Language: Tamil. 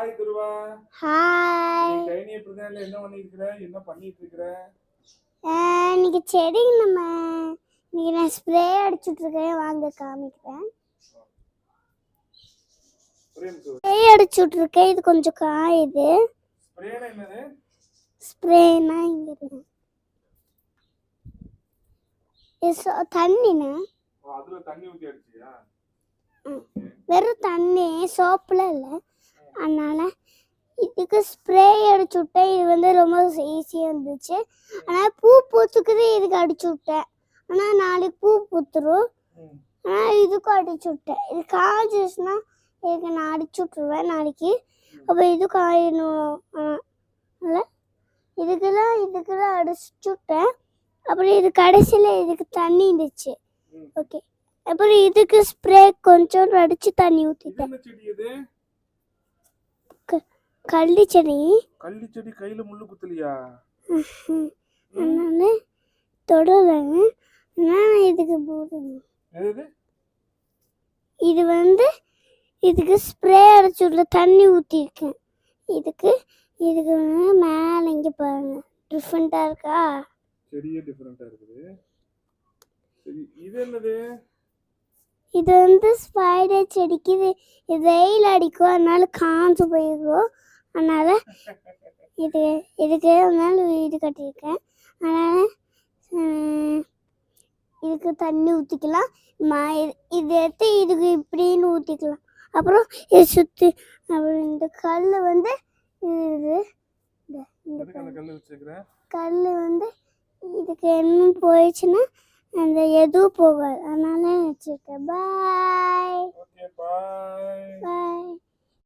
ஹாய் துருவா. ஹாய். நீ டைனிய பிரதேன்ல என்ன பண்ணிட்டு என்ன பண்ணிட்டு இருக்கற? இன்னைக்கு செடி இன்னைக்கு நான் ஸ்ப்ரே அடிச்சிட்டு இருக்கேன், வாங்க காமிக்கிறேன். ஸ்ப்ரே அடிச்சிட்டு இருக்கேன், இது கொஞ்சம் காயுது. ஸ்ப்ரேனா என்னது? ஸ்ப்ரேனா இங்க இருக்கு. தண்ணினா அதுல தண்ணி ஊத்தி அடிச்சியா? வெறும் தண்ணி, சோப்புல இல்ல. அதனால இதுக்கு ஸ்ப்ரே அடிச்சு விட்டேன். இது ரொம்ப ஈஸியாக இருந்துச்சு. ஆனால் பூ பூத்துக்குது, இதுக்கு அடிச்சு விட்டேன். ஆனால் நாளைக்கு பூ பூத்துரும். ஆனால் இதுக்கும் அடிச்சு விட்டேன். இது காய்ச்சிச்சுன்னா இதுக்கு நான் அடிச்சு விட்ருவேன் நாளைக்கு. அப்போ இது காயணும். இல்லை இதுக்கெல்லாம் அடிச்சு விட்டேன். அப்புறம் இது கடைசியில் இதுக்கு தண்ணி இருந்துச்சு. ஓகே, அப்புறம் இதுக்கு ஸ்ப்ரே கொஞ்சம் அடிச்சு தண்ணி ஊற்றிட்டேன். கள்ளி செடி. கையில முள்ளு குத்தலையா? அதனால தொடரங்க. நான் இதுக்கு போடணும். இது இதுக்கு ஸ்ப்ரே அடிச்சுள்ள தண்ணி ஊற்றிருக்கேன். இதுக்கு மேலே இங்கே பாருங்க, டிஃப்ரெண்ட்டாக இருக்கா? செடியே டிஃப்ரெண்ட்டாக இருக்குது. சரி, இது என்னது? இது ஸ்பைடர் செடிக்கு இது வெயில் அடிக்கும், அதனால காஞ்சு போயிடும். அதனால இதுக்கு அதனால வீடு கட்டியிருக்கேன். அதனால இதுக்கு தண்ணி ஊற்றிக்கலாம். இது எடுத்து இதுக்கு இப்படின்னு ஊற்றிக்கலாம். அப்புறம் இது சுற்றி அப்புறம் இந்த கல் இது கல் இதுக்கு என்ன போயிடுச்சுன்னா அந்த எதுவும் போகாது. அதனால வச்சிருக்கேன். பாய். பாய்.